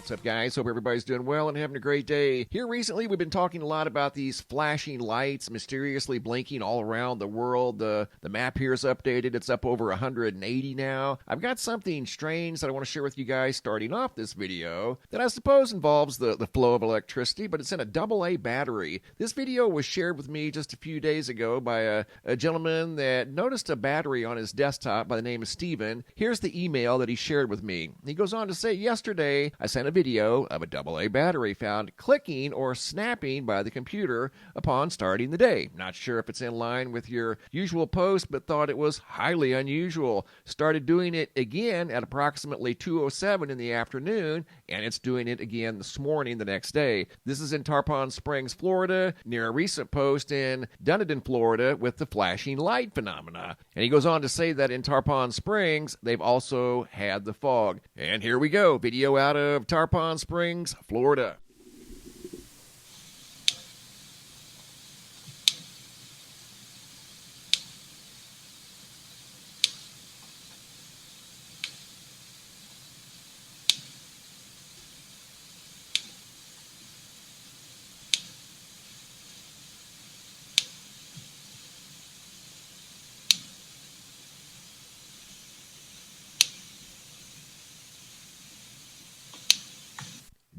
What's up, guys? Hope everybody's doing well and having a great day. Here recently, we've been talking a lot about these flashing lights mysteriously blinking all around the world. The map here is updated. It's up over 180 now. I've got something strange that I want to share with you guys starting off this video that I suppose involves the flow of electricity, but it's in a AA battery. This video was shared with me just a few days ago by a gentleman that noticed a battery on his desktop by the name of Steven. Here's the email that he shared with me. He goes on to say, yesterday, I sent a video of a AA battery found clicking or snapping by the computer upon starting the day. Not sure if it's in line with your usual post, but thought it was highly unusual. Started doing it again at approximately 2:07 in the afternoon, and it's doing it again this morning the next day. This is in Tarpon Springs, Florida, near a recent post in Dunedin, Florida, with the flashing light phenomena. And he goes on to say that in Tarpon Springs, they've also had the fog. And here we go, video out of Tarpon Springs, Florida.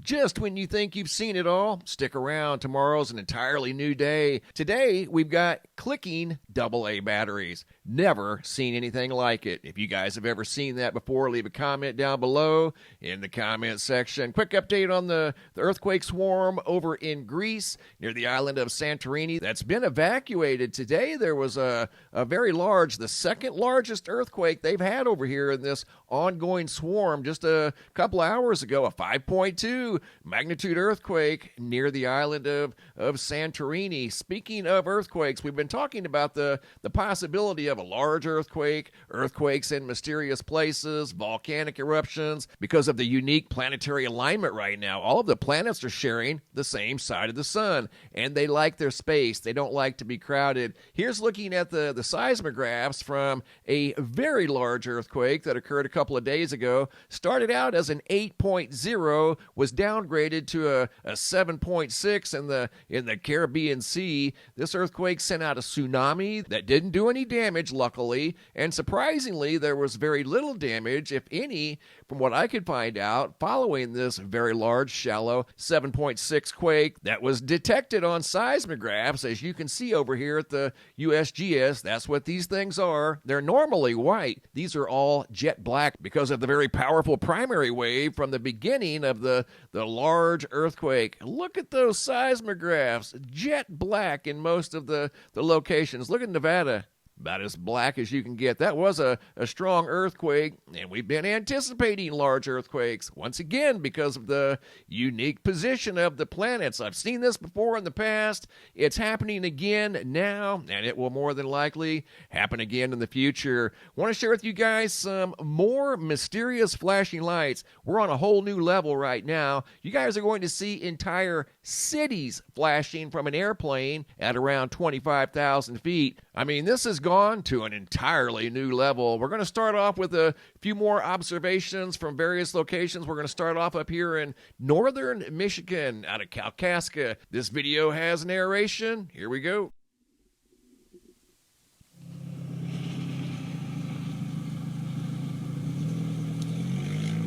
Just when you think you've seen it all, stick around. Tomorrow's an entirely new day. Today, we've got clicking AA batteries. Never seen anything like it. If you guys have ever seen that before, leave a comment down below in the comment section. Quick update on the earthquake swarm over in Greece near the island of Santorini that's been evacuated. Today, there was a very large, the second largest earthquake they've had over here in this ongoing swarm just a couple hours ago, a 5.2 magnitude earthquake near the island of Santorini. Speaking of earthquakes, we've been talking about the possibility of a large earthquake, earthquakes in mysterious places, volcanic eruptions, because of the unique planetary alignment right now. All of the planets are sharing the same side of the sun, and they like their space. They don't like to be crowded. Here's looking at the seismographs from a very large earthquake that occurred a couple of days ago. Started out as an 8.0, was downgraded to a 7.6 in the Caribbean Sea. This earthquake sent out a tsunami that didn't do any damage, luckily, and surprisingly, there was very little damage, if any, from what I could find out, following this very large, shallow 7.6 quake that was detected on seismographs, as you can see over here at the USGS. That's what these things are. They're normally white. These are all jet black because of the very powerful primary wave from the beginning of the large earthquake. Look at those seismographs, jet black in most of the locations. Look at Nevada. About as black as you can get. That was a strong earthquake, and we've been anticipating large earthquakes, once again, because of the unique position of the planets. I've seen this before in the past. It's happening again now, and it will more than likely happen again in the future. I want to share with you guys some more mysterious flashing lights. We're on a whole new level right now. You guys are going to see entire cities flashing from an airplane at around 25,000 feet. I mean, this has gone to an entirely new level. We're going to start off with a few more observations from various locations. We're going to start off up here in northern Michigan out of Kalkaska. This video has narration. Here we go.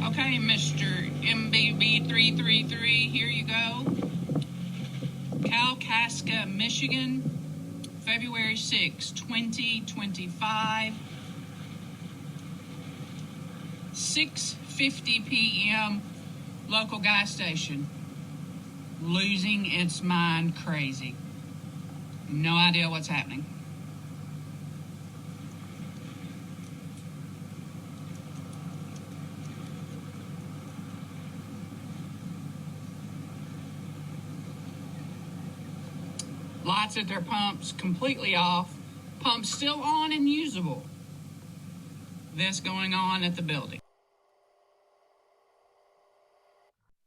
Okay, Mr. MBB333, here you go. Kalkaska, Michigan, February 6, 2025, 6:50 p.m., local gas station. Losing its mind crazy. No idea what's happening. Lights at their pumps completely off. Pumps still on and usable. This going on at the building.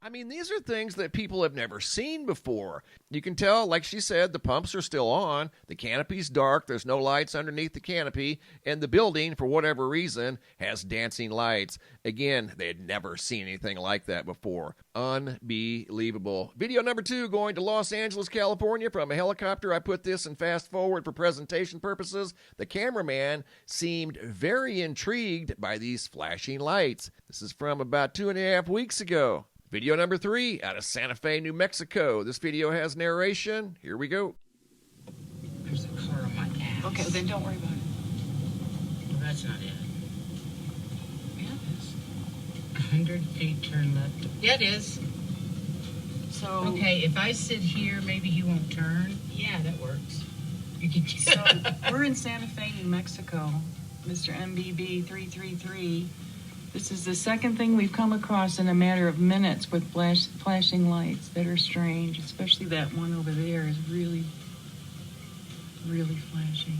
I mean, these are things that people have never seen before. You can tell, like she said, the pumps are still on, the canopy's dark, there's no lights underneath the canopy, and the building, for whatever reason, has dancing lights. Again, they had never seen anything like that before. Unbelievable. Video number 2, going to Los Angeles, California from a helicopter. I put this in fast forward for presentation purposes. The cameraman seemed very intrigued by these flashing lights. This is from about 2.5 weeks ago. Video number 3, out of Santa Fe, New Mexico. This video has narration. Here we go. There's a car on my ass. Okay, then don't worry about it. Well, that's not it. Yeah, it is. 100 feet turn left. Yeah, it is. So, Okay, if I sit here, maybe he won't turn. Yeah, that works. You can. so we're in Santa Fe, New Mexico, Mr. MBB 333. This is the second thing we've come across in a matter of minutes with flashing lights that are strange, especially that one over there is really, really flashing.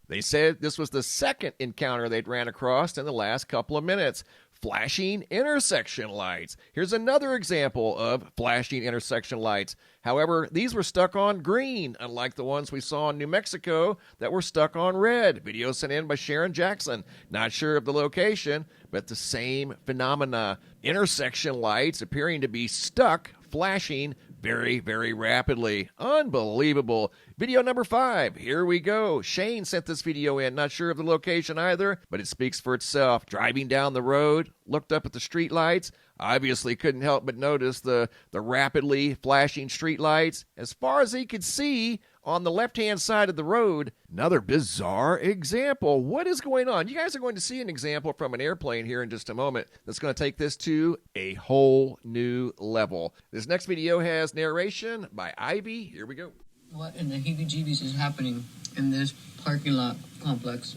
They said this was the second encounter they'd ran across in the last couple of minutes. Flashing intersection lights. Here's another example of flashing intersection lights. However, these were stuck on green, unlike the ones we saw in New Mexico that were stuck on red. Video sent in by Sharon Jackson. Not sure of the location, but the same phenomena. Intersection lights appearing to be stuck, flashing very, very rapidly. Unbelievable. Video number 5. Here we go. Shane sent this video in. Not sure of the location either, but it speaks for itself. Driving down the road, looked up at the street lights. Obviously couldn't help but notice the rapidly flashing street lights. As far as he could see, on the left-hand side of the road, another bizarre example. What is going on? You guys are going to see an example from an airplane here in just a moment that's going to take this to a whole new level. This next video has narration by Ivy. Here we go. What in the heebie-jeebies is happening in this parking lot complex?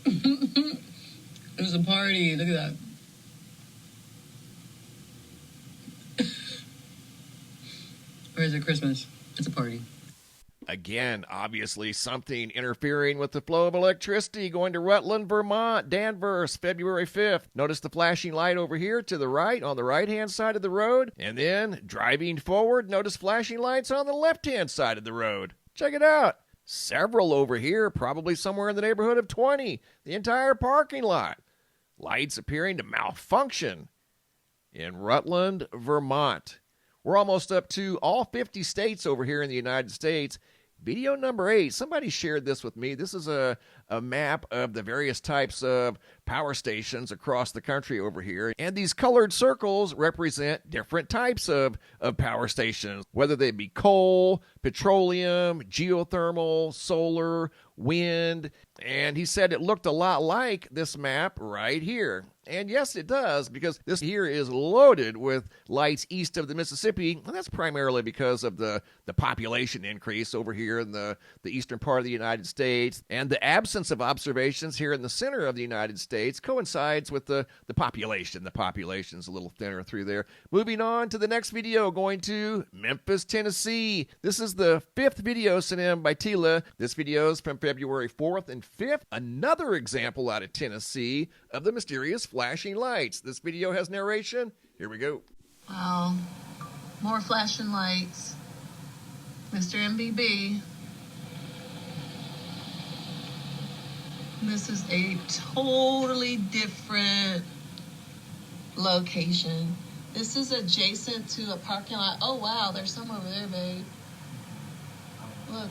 There's a party. Look at that. Or is it Christmas? It's a party. Again, obviously something interfering with the flow of electricity going to Rutland, Vermont, Danvers, February 5th. Notice the flashing light over here to the right on the right-hand side of the road. And then driving forward, notice flashing lights on the left-hand side of the road. Check it out. Several over here, probably somewhere in the neighborhood of 20. The entire parking lot. Lights appearing to malfunction in Rutland, Vermont. We're almost up to all 50 states over here in the United States. Video number 8, somebody shared this with me. This is a map of the various types of power stations across the country over here. And these colored circles represent different types of power stations, whether they be coal, petroleum, geothermal, solar, wind. And he said it looked a lot like this map right here. And yes, it does, because this here is loaded with lights east of the Mississippi, and that's primarily because of the population increase over here in the eastern part of the United States, and the absence of observations here in the center of the United States coincides with the population. The population's a little thinner through there. Moving on to the next video, going to Memphis, Tennessee. This is the 5th video sent in by Tila. This video is from February 4th and 5th. Another example out of Tennessee of the mysterious flashing lights. This video has narration. Here we go. Wow. More flashing lights. Mr. MBB. This is a totally different location. This is adjacent to a parking lot. Oh, wow. There's some over there, babe. Look.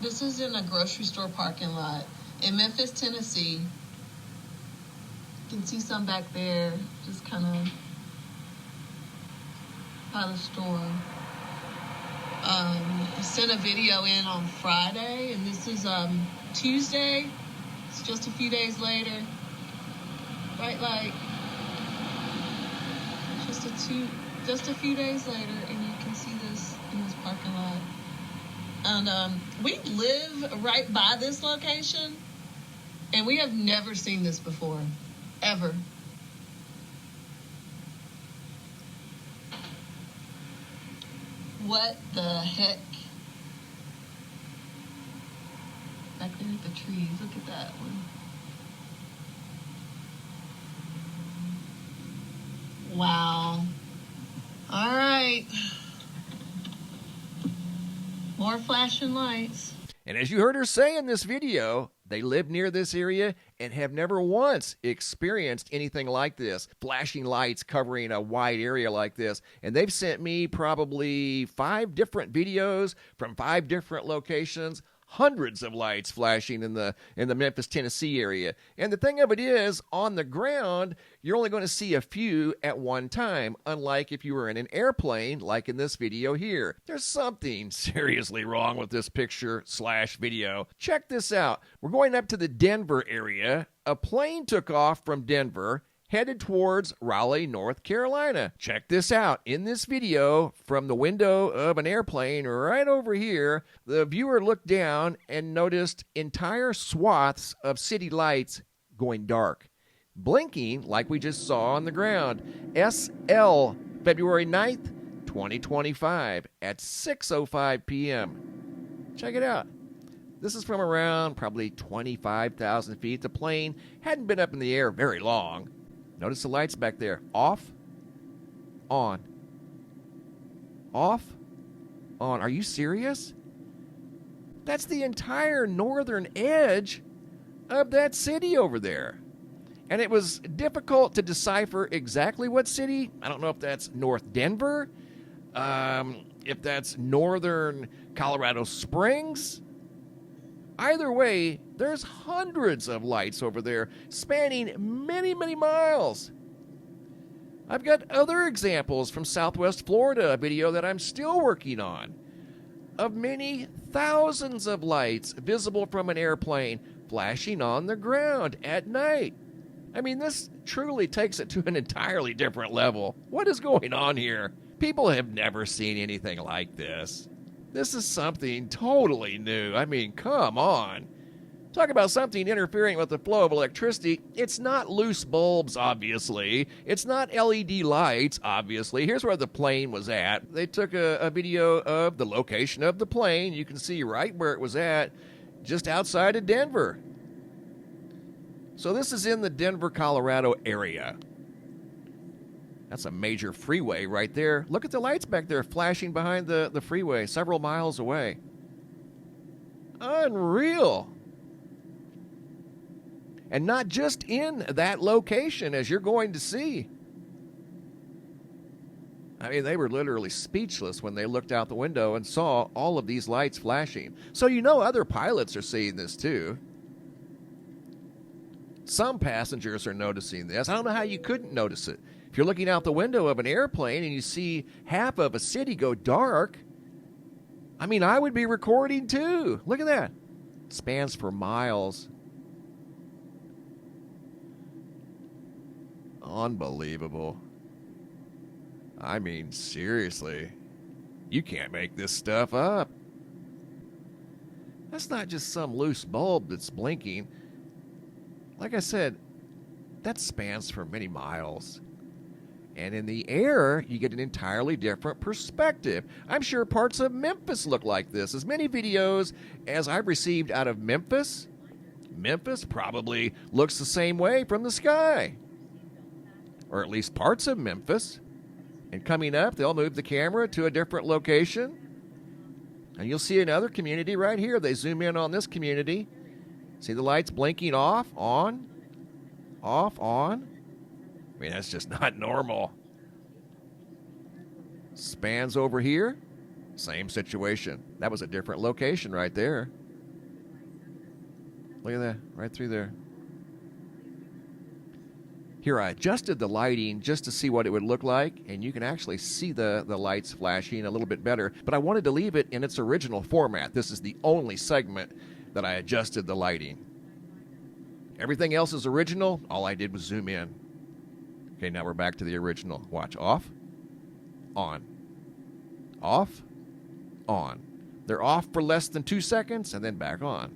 This is in a grocery store parking lot in Memphis, Tennessee. You can see some back there, just kind of by the store. I sent a video in on Friday, and this is Tuesday. It's just a few days later. Bright light. Just a few days later, and you can see this in this parking lot. And we live right by this location, and we have never seen this before, ever. What the heck? Back there at the trees, look at that one. Wow. All right. More flashing lights. And as you heard her say in this video, they live near this area and have never once experienced anything like this. Flashing lights covering a wide area like this. And they've sent me probably 5 different videos from 5 different locations. Hundreds of lights flashing in the Memphis, Tennessee area. And the thing of it is, on the ground, you're only going to see a few at one time, unlike if you were in an airplane, like in this video here. There's something seriously wrong with this picture/video. Check this out. We're going up to the Denver area. A plane took off from Denver, headed towards Raleigh, North Carolina. Check this out. In this video, from the window of an airplane right over here, the viewer looked down and noticed entire swaths of city lights going dark, blinking like we just saw on the ground. SL, February 9th, 2025 at 6:05 p.m. Check it out. This is from around probably 25,000 feet. The plane hadn't been up in the air very long. Notice the lights back there. Off, on. Off, on. Are you serious? That's the entire northern edge of that city over there. And it was difficult to decipher exactly what city. I don't know if that's North Denver, if that's northern Colorado Springs. Either way, there's hundreds of lights over there spanning many, many miles. I've got other examples from Southwest Florida, a video that I'm still working on, of many thousands of lights visible from an airplane flashing on the ground at night. I mean, this truly takes it to an entirely different level. What is going on here? People have never seen anything like this. This is something totally new. I mean, come on. Talk about something interfering with the flow of electricity. It's not loose bulbs, obviously. It's not LED lights, obviously. Here's where the plane was at. They took a video of the location of the plane. You can see right where it was at, just outside of Denver. So this is in the Denver, Colorado area. That's a major freeway right there. Look at the lights back there flashing behind the freeway several miles away. Unreal. And not just in that location, as you're going to see. I mean, they were literally speechless when they looked out the window and saw all of these lights flashing. So you know other pilots are seeing this too. Some passengers are noticing this. I don't know how you couldn't notice it. If you're looking out the window of an airplane and you see half of a city go dark, I mean, I would be recording too. Look at that. It spans for miles. Unbelievable. I mean, seriously. You can't make this stuff up. That's not just some loose bulb that's blinking. Like I said, that spans for many miles. And in the air, you get an entirely different perspective. I'm sure parts of Memphis look like this. As many videos as I've received out of Memphis, Memphis probably looks the same way from the sky. Or at least parts of Memphis. And coming up, they'll move the camera to a different location. And you'll see another community right here. They zoom in on this community. See the lights blinking off, on, off, on. I mean, that's just not normal. Spans over here, same situation. That was a different location right there. Look at that, right through there. Here, I adjusted the lighting just to see what it would look like, and you can actually see the lights flashing a little bit better, but I wanted to leave it in its original format. This is the only segment that I adjusted the lighting. Everything else is original. All I did was zoom in. Okay, now we're back to the original. Watch. Off, on, off, on. They're off for less than 2 seconds and then back on.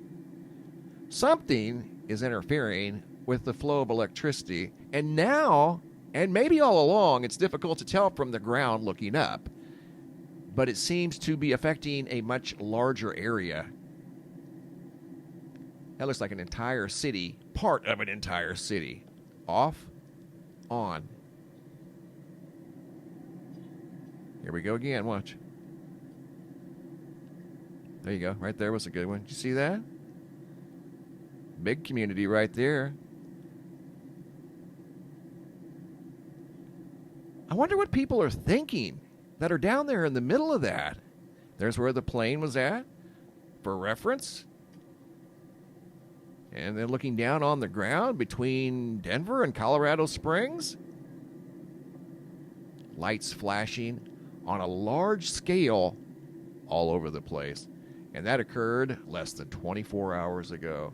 Something is interfering with the flow of electricity, and now, and maybe all along, it's difficult to tell from the ground looking up, but it seems to be affecting a much larger area. That looks like an entire city, part of an entire city. Off, on. Here we go again. Watch. There you go. Right there was a good one. Did you see that? Big community right there. I wonder what people are thinking that are down there in the middle of that. There's where the plane was at, for reference. And then looking down on the ground between Denver and Colorado Springs. Lights flashing on a large scale all over the place. And that occurred less than 24 hours ago.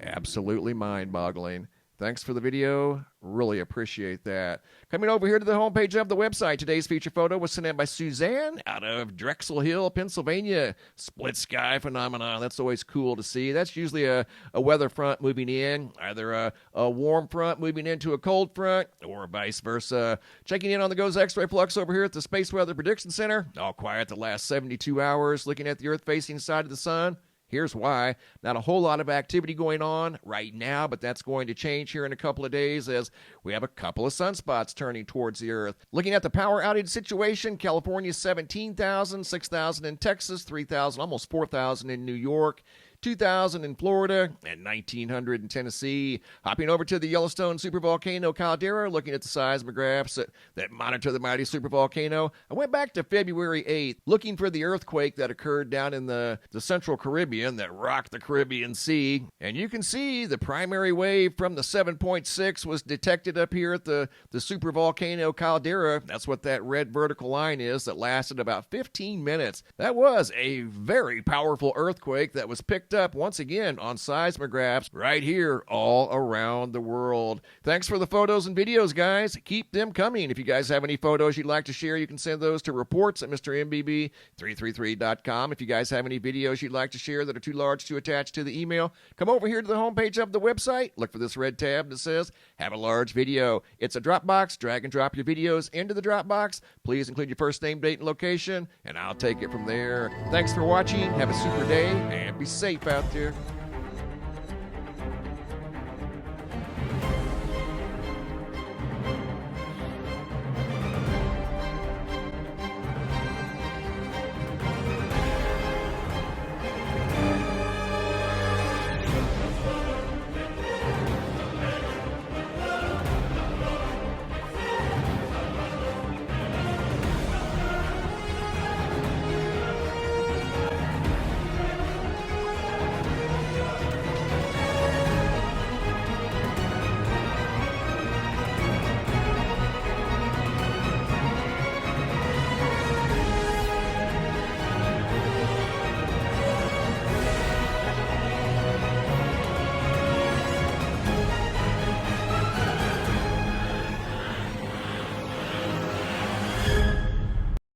Absolutely mind-boggling. Thanks for the video. Really appreciate that. Coming over here to the homepage of the website, today's feature photo was sent in by Suzanne out of Drexel Hill, Pennsylvania. Split sky phenomenon. That's always cool to see. That's usually a weather front moving in, either a warm front moving into a cold front, or vice versa. Checking in on the GOES X-ray flux over here at the Space Weather Prediction Center. All quiet the last 72 hours, looking at the Earth-facing side of the sun. Here's why. Not a whole lot of activity going on right now, but that's going to change here in a couple of days as we have a couple of sunspots turning towards the Earth. Looking at the power outage situation, California 17,000, 6,000 in Texas, 3,000, almost 4,000 in New York, 2,000 in Florida, and 1,900 in Tennessee. Hopping over to the Yellowstone supervolcano caldera, looking at the seismographs that monitor the mighty supervolcano. I went back to February 8th, looking for the earthquake that occurred down in the Central Caribbean that rocked the Caribbean Sea. And you can see the primary wave from the 7.6 was detected up here at the supervolcano caldera. That's what that red vertical line is that lasted about 15 minutes. That was a very powerful earthquake that was picked up once again on seismographs right here all around the world. Thanks for the photos and videos, guys. Keep them coming. If you guys have any photos you'd like to share, you can send those to reports at MrMBB333.com. If you guys have any videos you'd like to share that are too large to attach to the email, come over here to the homepage of the website. Look for this red tab that says Have a Large Video. It's a Dropbox. Drag and drop your videos into the Dropbox. Please include your first name, date, and location, and I'll take it from there. Thanks for watching. Have a super day, and be safe out there.